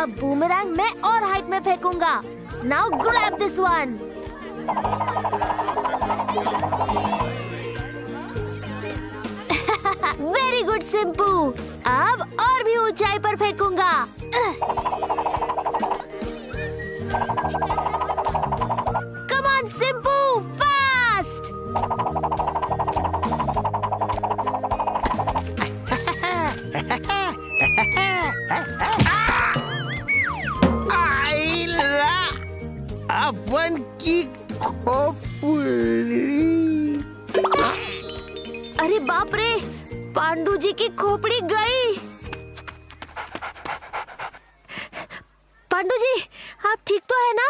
अब बूमरैंग मैं और हाइट में फेंकूंगा। Now grab this one. Very good Simpu. अब और भी ऊंचाई पर फेंकूंगा। Come on सिंपू, fast. अपन की खोपड़ी। अरे बाप रे, पांडू जी की खोपड़ी गई। पांडू जी, आप ठीक तो है ना?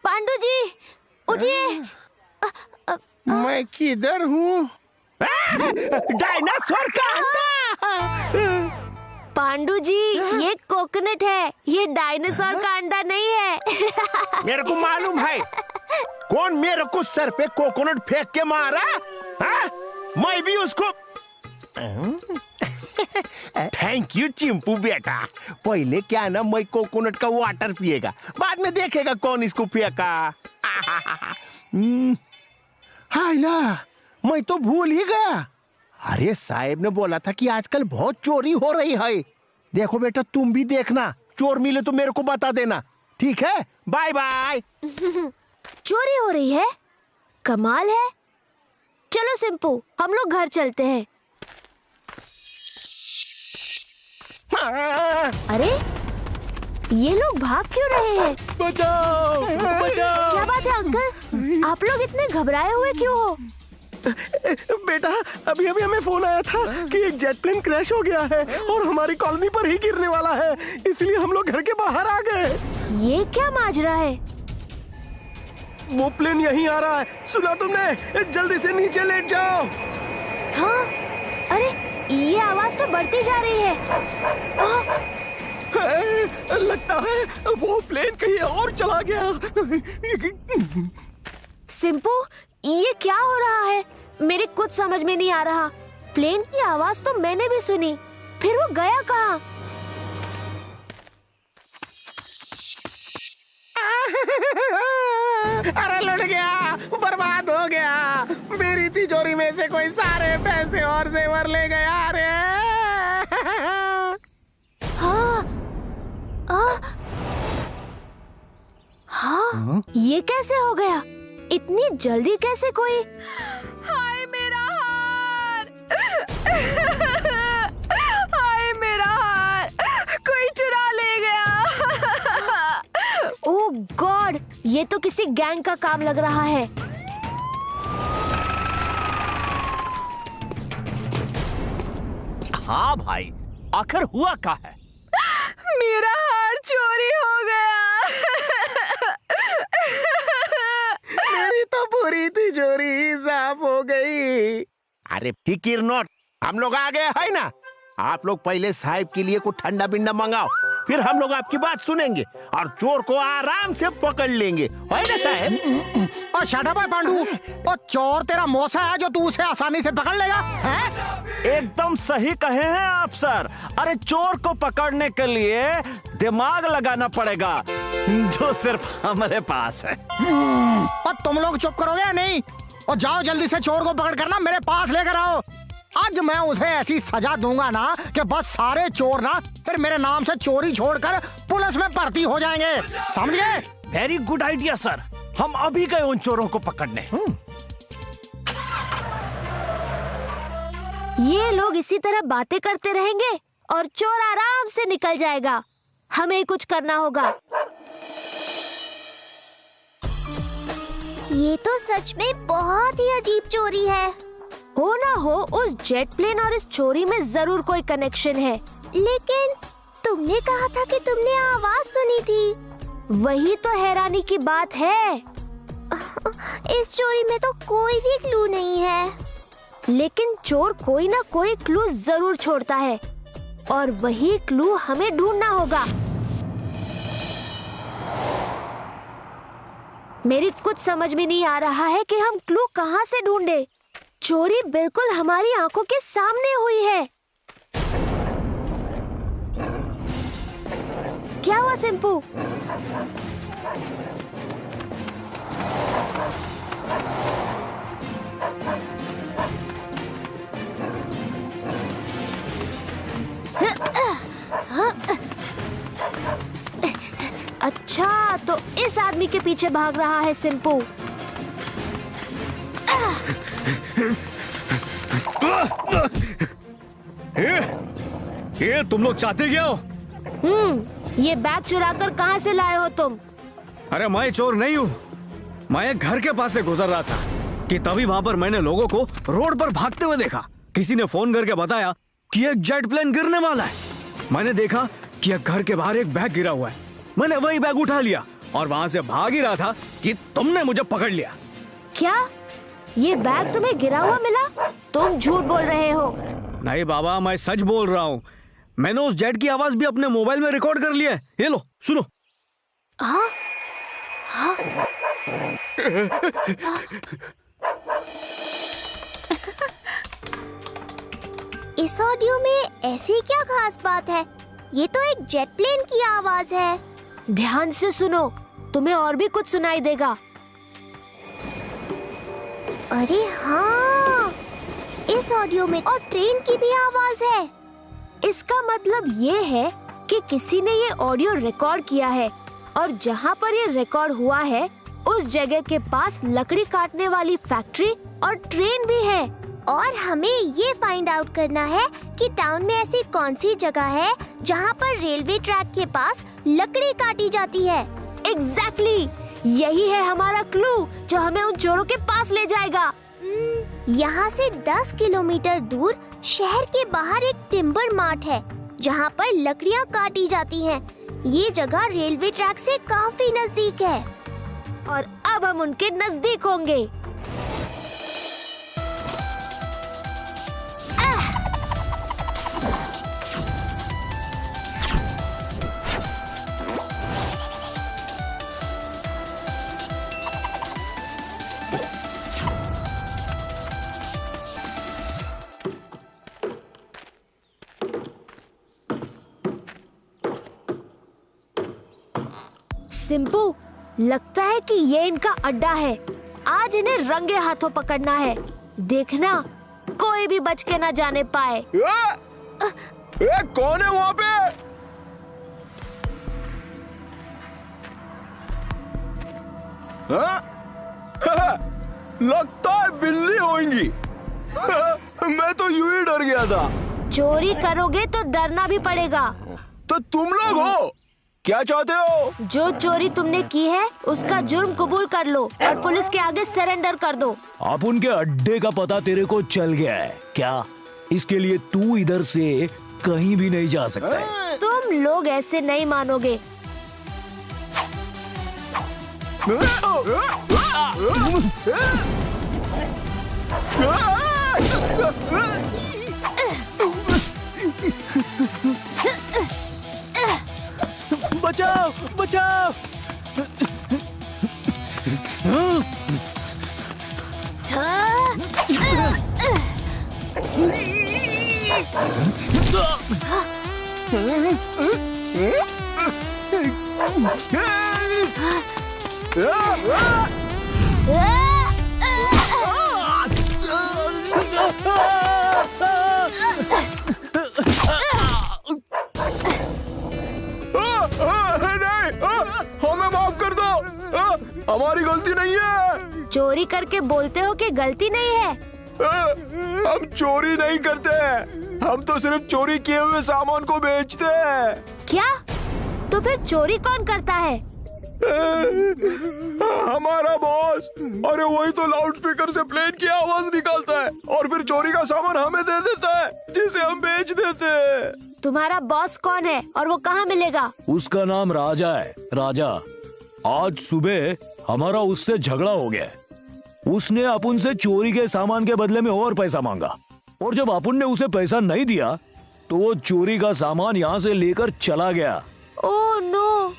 पांडू जी, उठिए। मैं किधर हूँ? डायनासोर का अंडा। पांडू जी, ये कोकोनट है, ये डायनासोर का अंडा नहीं है। मेरे को मालूम है। कौन मेरे को सर पे कोकोनट फेंक के मारा? हाँ? मैं भी उसको। थैंक यू चिंपू बेटा। पहले क्या ना, मैं कोकोनट का वाटर पिएगा, बाद में देखेगा कौन इसको फेंका। हाय ला, मैं तो भूल ही गया। अरे साहब ने बोला था कि आजकल बहुत चोरी हो रही है। देखो बेटा, तुम भी देखना, चोर मिले तो मेरे को बता देना, ठीक है? Bye bye. चोरी हो रही है? कमाल है। चलो सिंपू, हम लोग घर चलते हैं। अरे, ये लोग भाग क्यों रहे हैं? बचाओ, बचाओ। क्या बात है अंकल? आप लोग इतने घबराए हुए क्यों हो? बेटा, अभी अभी हमें फोन आया था कि एक जेट प्लेन क्रैश हो गया है और हमारी कॉलोनी पर ही गिरने वाला है, इसलिए हम लोग घर के बाहर आ गए। ये क्या माजरा है? वो प्लेन यहीं आ रहा है, सुना तुमने? जल्दी से नीचे लेट जाओ। हाँ? अरे, ये आवाज तो बढ़ती जा रही है। लगता है वो प्लेन कहीं और चला गया। सिंपू, ये क्या हो रहा है? मेरे कुछ समझ में नहीं आ रहा। प्लेन की आवाज तो मैंने भी सुनी, फिर वो गया कहाँ? अरे लुट गया, बर्बाद हो गया। मेरी तिजोरी में से कोई सारे पैसे और जेवर ले गया। रे हाँ, हाँ, ये कैसे हो गया? इतनी जल्दी कैसे कोई? हाय मेरा हार! हाय मेरा हार! कोई चुरा ले गया। ओह गॉड, ये तो किसी गैंग का काम लग रहा है। हाँ भाई, आखिर हुआ क्या है? मेरा हार चोरी हो गया। मेरी तो पूरी तिजोरी साफ हो गई। अरे फिकिर नॉट, हम लोग आ गए है ना। आप लोग पहले साहिब के लिए कुछ ठंडा बिंडा मंगाओ, फिर हम लोग आपकी बात सुनेंगे और चोर को आराम से पकड़ लेंगे, है ना साहब? और शट अप पांडू, और चोर तेरा मौसा है जो तू उसे आसानी से पकड़ लेगा, हैं? एकदम सही कहे हैं आप सर। अरे चोर को पकड़ने के लिए दिमाग लगाना पड़ेगा, जो सिर्फ हमारे पास है। और तुम लोग चुप करोगे या नहीं? और जाओ जल्दी से चोर को पकड़ कर ना मेरे पास लेकर आओ। आज मैं उसे ऐसी सजा दूंगा ना कि बस सारे चोर ना फिर मेरे नाम से चोरी छोड़कर पुलिस में भर्ती हो जाएंगे, समझ गए? वेरी गुड आइडिया सर, हम अभी गए उन चोरों को पकड़ने। ये लोग इसी तरह बातें करते रहेंगे और चोर आराम से निकल जाएगा। हमें कुछ करना होगा। ये तो सच में बहुत ही अजीब चोरी है। हो ना हो, उस जेट प्लेन और इस चोरी में जरूर कोई कनेक्शन है। लेकिन तुमने कहा था कि तुमने आवाज सुनी थी। वही तो हैरानी की बात है। इस चोरी में तो कोई भी क्लू नहीं है। लेकिन चोर कोई ना कोई क्लू जरूर छोड़ता है और वही क्लू हमें ढूंढना होगा। मेरी कुछ समझ में नहीं आ रहा है कि हम क्लू कहाँ से ढूंढे। चोरी बिल्कुल हमारी आंखों के सामने हुई है। क्या हुआ सिंपू? अच्छा, तो इस आदमी के पीछे भाग रहा है सिंपू। ये तुम लोग चाहते क्या हो? ये बैग चुराकर कहाँ से लाए हो तुम? अरे मैं चोर नहीं हूँ। मैं एक घर के पास से गुजर रहा था कि तभी वहाँ पर मैंने लोगों को रोड पर भागते हुए देखा। किसी ने फोन करके बताया कि एक जेट प्लेन गिरने वाला है। मैंने देखा कि एक घर के बाहर एक बैग गिरा हुआ है। मैंने वही बैग उठा लिया और वहाँ से भाग ही रहा था कि तुमने मुझे पकड़ लिया। क्या ये बैग तुम्हें गिरा हुआ मिला? तुम झूठ बोल रहे हो। नहीं बाबा, मैं सच बोल रहा हूँ। मैंने उस जेट की आवाज भी अपने मोबाइल में रिकॉर्ड कर लिया है। ये लो सुनो। हाँ? हाँ? इस ऑडियो में ऐसी क्या खास बात है? ये तो एक जेट प्लेन की आवाज है। ध्यान से सुनो, तुम्हें और भी कुछ सुनाई देगा। अरे हाँ, इस ऑडियो में और ट्रेन की भी आवाज है। इसका मतलब ये है कि किसी ने ये ऑडियो रिकॉर्ड किया है और जहाँ पर ये रिकॉर्ड हुआ है उस जगह के पास लकड़ी काटने वाली फैक्ट्री और ट्रेन भी है। और हमें ये फाइंड आउट करना है कि टाउन में ऐसी कौन सी जगह है जहाँ पर रेलवे ट्रैक के पास लकड़ी काटी जाती है। एग्जैक्टली, यही है हमारा क्लू जो हमें उन चोरों के पास ले जाएगा। यहाँ से 10 किलोमीटर दूर शहर के बाहर एक टिम्बर मार्ट है जहाँ पर लकड़ियाँ काटी जाती हैं। ये जगह रेलवे ट्रैक से काफी नजदीक है। और अब हम उनके नजदीक होंगे। सिंपू, लगता है कि ये इनका अड्डा है। आज इन्हें रंगे हाथों पकड़ना है। देखना, कोई भी बच के ना जाने पाए। कौन है वहाँ पे? लगता है बिल्ली होंगी। मैं तो यूं ही डर गया था। चोरी करोगे तो डरना भी पड़ेगा। तो तुम लोग हो? क्या चाहते हो? जो चोरी तुमने की है उसका जुर्म कबूल कर लो और पुलिस के आगे सरेंडर कर दो। अब उनके अड्डे का पता तेरे को चल गया है क्या? इसके लिए तू इधर से कहीं भी नहीं जा सकता है। तुम लोग ऐसे नहीं मानोगे। बचाओ बचाओ। हमें माफ कर दो। हमारी गलती नहीं है। चोरी करके बोलते हो कि गलती नहीं है। हम चोरी नहीं करते हैं। हम तो सिर्फ चोरी किए हुए सामान को बेचते हैं। क्या? तो फिर चोरी कौन करता है? हमारा बॉस। अरे वही तो लाउड स्पीकर से प्लेन की आवाज निकालता है और फिर चोरी का सामान हमें दे देता है जिसे हम बेच देते हैं। तुम्हारा बॉस कौन है और वो कहाँ मिलेगा? उसका नाम राजा है। राजा, आज सुबह हमारा उससे झगड़ा हो गया। उसने अपन से चोरी के सामान के बदले में और पैसा मांगा और जब अपन ने उसे पैसा नहीं दिया तो वो चोरी का सामान यहाँ से लेकर चला गया। ओह नो,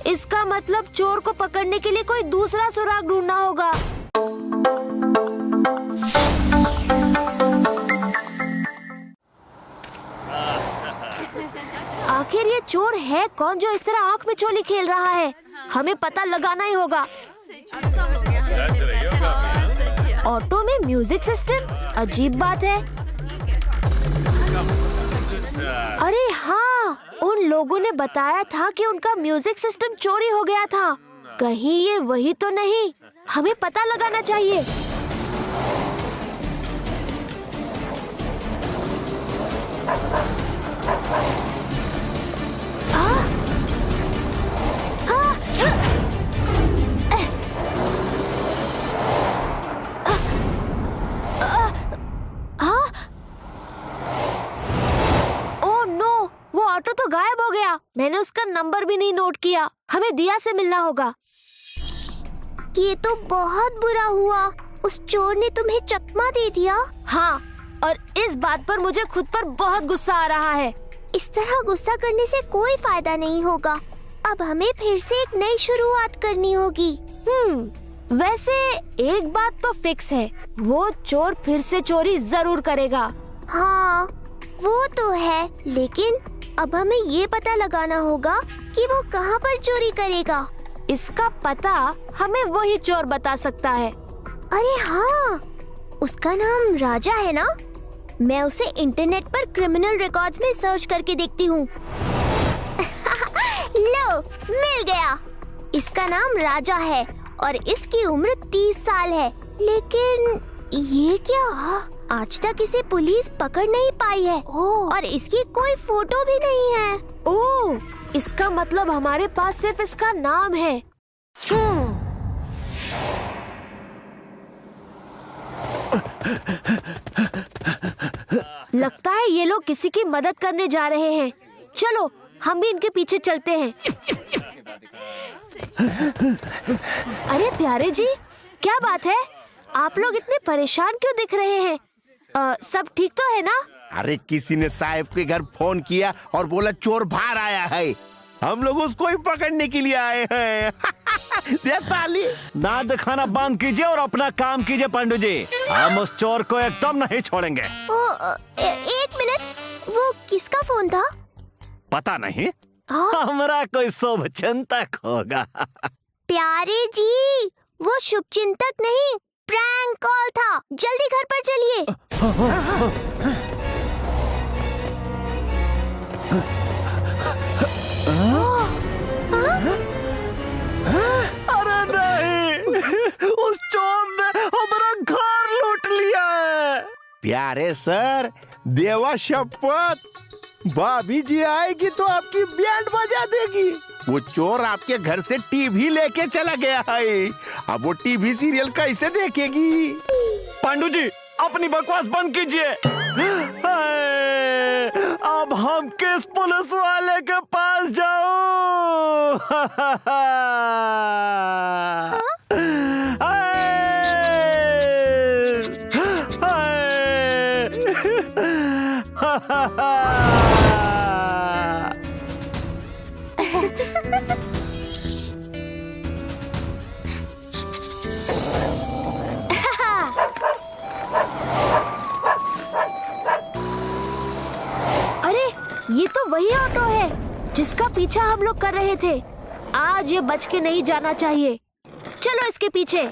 इसका मतलब चोर को पकड़ने के लिए कोई दूसरा सुराग ढूंढना होगा। आखिर ये चोर है कौन जो इस तरह आंख में चोली खेल रहा है? हमें पता लगाना ही होगा। ऑटो में म्यूजिक सिस्टम, अजीब बात है। अरे हाँ, उन लोगों ने बताया था कि उनका म्यूजिक सिस्टम चोरी हो गया था। कहीं ये वही तो नहीं? हमें पता लगाना चाहिए। ओह नो, वो ऑटो तो गायब हो गया। मैंने उसका नंबर भी नहीं नोट किया। हमें दिया से मिलना होगा। ये तो बहुत बुरा हुआ। उस चोर ने तुम्हें चकमा दे दिया। हाँ, और इस बात पर मुझे खुद पर बहुत गुस्सा आ रहा है। इस तरह गुस्सा करने से कोई फायदा नहीं होगा। अब हमें फिर से एक नई शुरुआत करनी होगी। वैसे एक बात तो फिक्स है, वो चोर फिर से चोरी जरूर करेगा। हाँ, वो तो है, लेकिन अब हमें ये पता लगाना होगा कि वो कहाँ पर चोरी करेगा। इसका पता हमें वही चोर बता सकता है। अरे हाँ, उसका नाम राजा है ना? मैं उसे इंटरनेट पर क्रिमिनल रिकॉर्ड्स में सर्च करके देखती हूँ। लो, मिल गया। इसका नाम राजा है और इसकी उम्र 30 साल है। लेकिन ये क्या? आज तक इसे पुलिस पकड़ नहीं पाई है। और इसकी कोई फोटो भी नहीं है। ओह, इसका मतलब हमारे पास सिर्फ इसका नाम है। लगता है ये लोग किसी की मदद करने जा रहे हैं। चलो, हम भी इनके पीछे चलते हैं। अरे प्यारे जी, क्या बात है? आप लोग इतने परेशान क्यों दिख रहे हैं? सब ठीक तो है ना? अरे किसी ने साहब के घर फोन किया और बोला चोर बाहर आया है। हम लोग उसको ही पकड़ने के लिए आए हैं। दे ताली। ना दिखाना बंद कीजिए और अपना काम कीजिए पांडु जी। हम उस चोर को एकदम नहीं छोड़ेंगे। एक मिनट, वो किसका फोन था? पता नहीं, हमारा कोई शुभचिंतक होगा। प्यारे जी, वो शुभचिंतक नहीं, प्रैंक कॉल था। जल्दी घर पर चलिए। अरे नहीं, उस चोर ने हमारा घर लूट लिया है। प्यारे सर, देवा शपथ, भाभी जी आएगी तो आपकी बैंड बजा देगी। वो चोर आपके घर से टीवी लेके चला गया है। अब वो टीवी सीरियल कैसे देखेगी? पांडु जी, अपनी बकवास बंद कीजिए। अब हम किस पुलिस वाले के पास जाऊं? अरे, ये तो वही ऑटो है जिसका पीछा हम लोग कर रहे थे। आज ये बच के नहीं जाना चाहिए। चलो इसके पीछे।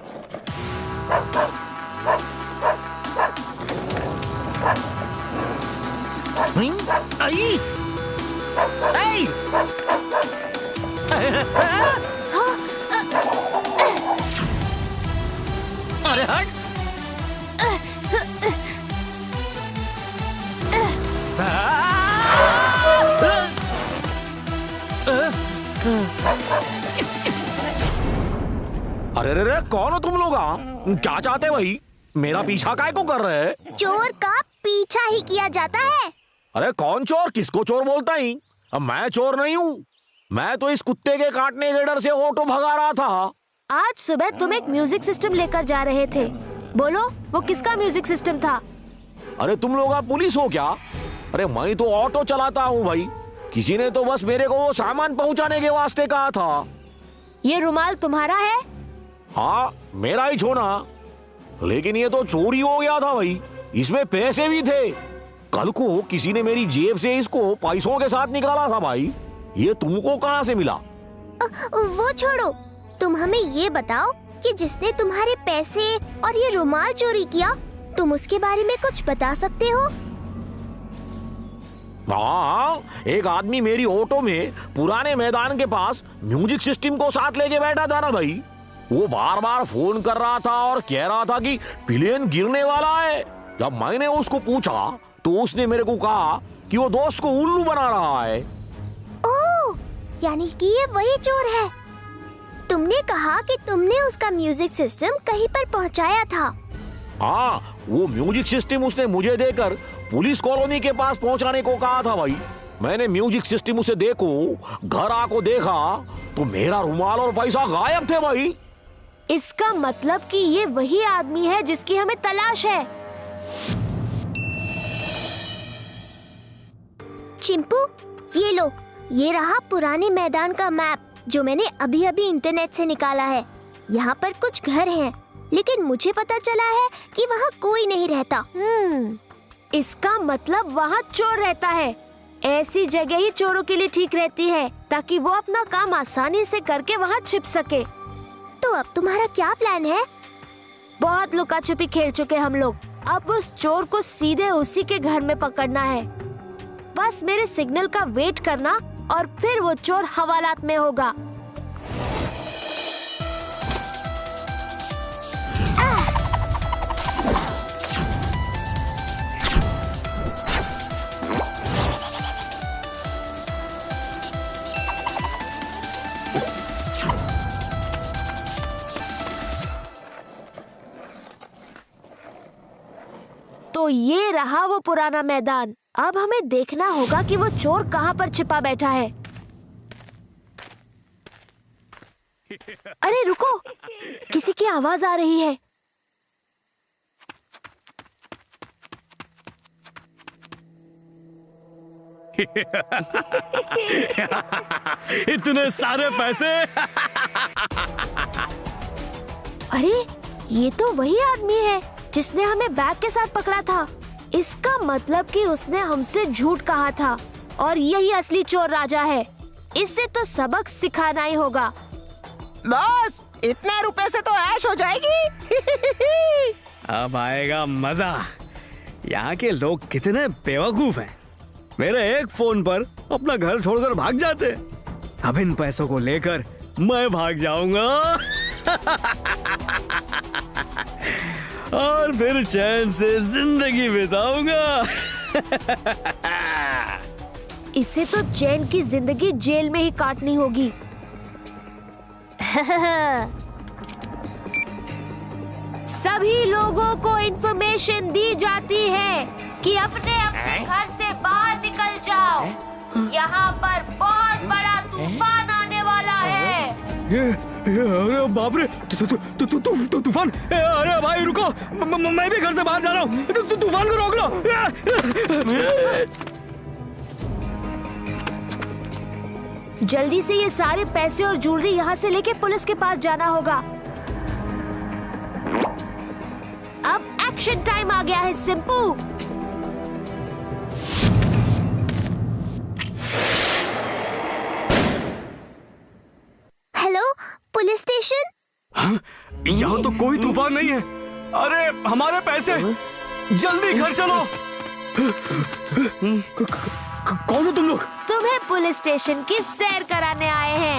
अरे हट! अरे रे रे, कौन हो तुम लोग? क्या चाहते हैं भाई? मेरा पीछा काहे को कर रहे हैं? चोर का पीछा ही किया जाता है। अरे कौन चोर? किसको चोर बोलता ही? अब मैं चोर नहीं हूँ। मैं तो इस कुत्ते के काटने के डर से ऑटो भगा रहा था। आज सुबह तुम एक म्यूजिक सिस्टम लेकर जा रहे थे। बोलो, वो किसका म्यूजिक सिस्टम था? अरे तुम लोग आप पुलिस हो क्या? अरे मैं तो ऑटो चलाता हूँ भाई। किसी ने तो बस मेरे को वो सामान पहुँचाने के वास्ते कहा था। ये रुमाल तुम्हारा है? हाँ, मेरा ही छोना। लेकिन ये तो चोरी हो गया था भाई। इसमें पैसे भी थे। कल को किसी ने मेरी जेब से इसको पैसों के साथ निकाला था भाई। ये तुमको कहाँ से मिला? वो छोड़ो, तुम हमें ये बताओ कि जिसने तुम्हारे पैसे और ये रुमाल चोरी किया, तुम उसके बारे में कुछ बता सकते हो? हाँ, एक आदमी मेरी ऑटो में पुराने मैदान के पास म्यूजिक सिस्टम को साथ लेके बैठा था ना भाई। वो बार बार फोन कर रहा था और कह रहा था कि प्लेन गिरने वाला है। जब मैंने उसको पूछा तो उसने मेरे को कहा कि वो दोस्त को उल्लू बना रहा है। ओह, यानी कि ये वही चोर है। तुमने कहा कि तुमने उसका म्यूजिक सिस्टम कहीं पर पहुंचाया था। हाँ, वो म्यूजिक सिस्टम उसने मुझे देकर पुलिस कॉलोनी के पास पहुंचाने को कहा था भाई। मैंने म्यूजिक सिस्टम उसे घर आको देखा तो मेरा रुमाल और पैसा गायब थे भाई। इसका मतलब कि ये वही आदमी है जिसकी हमें तलाश है। चिंपू, ये लो, ये रहा पुराने मैदान का मैप जो मैंने अभी अभी इंटरनेट से निकाला है। यहाँ पर कुछ घर हैं, लेकिन मुझे पता चला है कि वहाँ कोई नहीं रहता। इसका मतलब वहाँ चोर रहता है। ऐसी जगह ही चोरों के लिए ठीक रहती है ताकि वो अपना काम आसानी से करके वहाँ छिप सके। तो अब तुम्हारा क्या प्लान है? बहुत लुका छुपी खेल चुके हम लोग। अब उस चोर को सीधे उसी के घर में पकड़ना है। बस मेरे सिग्नल का वेट करना और फिर वो चोर हवालात में होगा। तो ये रहा वो पुराना मैदान। अब हमें देखना होगा कि वो चोर कहाँ पर छिपा बैठा है। अरे रुको, किसी की आवाज आ रही है। इतने सारे पैसे। अरे ये तो वही आदमी है जिसने हमें बैग के साथ पकड़ा था। इसका मतलब कि उसने हमसे झूठ कहा था और यही असली चोर राजा है। इससे तो सबक सिखाना ही होगा। बस इतने रुपए से तो ऐश हो जाएगी। अब आएगा मजा। यहाँ के लोग कितने बेवकूफ हैं। मेरे एक फोन पर अपना घर छोड़कर भाग जाते। अब इन पैसों को लेकर मैं भाग जाऊंगा और फिर चैन से जिंदगी बिताऊंगा। इसे तो चैन की जिंदगी जेल में ही काटनी होगी। सभी लोगों को इंफॉर्मेशन दी जाती है कि अपने अपने घर से बाहर निकल जाओ। यहाँ पर बहुत बड़ा तूफान आने वाला है। अरे बाप रे, तूफान। अरे भाई रुको, मैं भी घर से बाहर जा रहा हूँ। तूफान को रोक लो। जल्दी से ये सारे पैसे और ज्वेलरी यहाँ से लेके पुलिस के पास जाना होगा। अब एक्शन टाइम आ गया है सिंपू। Hello, police station. हाँ? यहाँ तो कोई तूफान नहीं है। अरे हमारे पैसे, जल्दी घर चलो। कौन हो तुम लोग? तुम्हें पुलिस स्टेशन की सैर कराने आए हैं।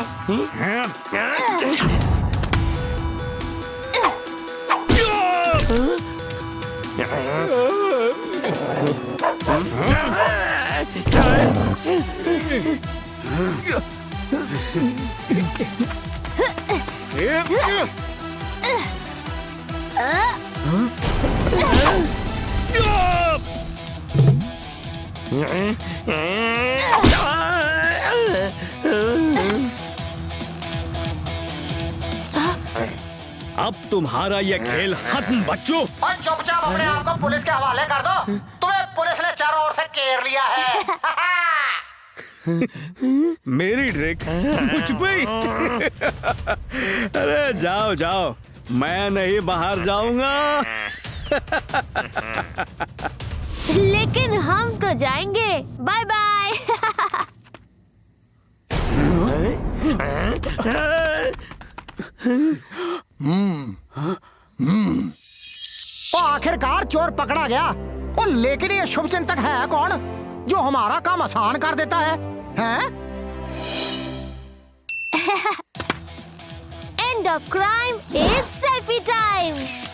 अब तुम्हारा ये खेल खत्म बच्चों। और चुपचाप अपने आप को पुलिस के हवाले कर दो। तुम्हें पुलिस ने चारों ओर से घेर लिया है। मेरी ट्रिक मुझ पे ही। अरे जाओ जाओ, मैं नहीं बाहर जाऊंगा। लेकिन हम तो जाएंगे। Bye bye. तो आखिरकार चोर पकड़ा गया। और लेकिन ये शुभ चिंतक है कौन जो हमारा काम आसान कर देता है? हैं? End of crime is selfie time.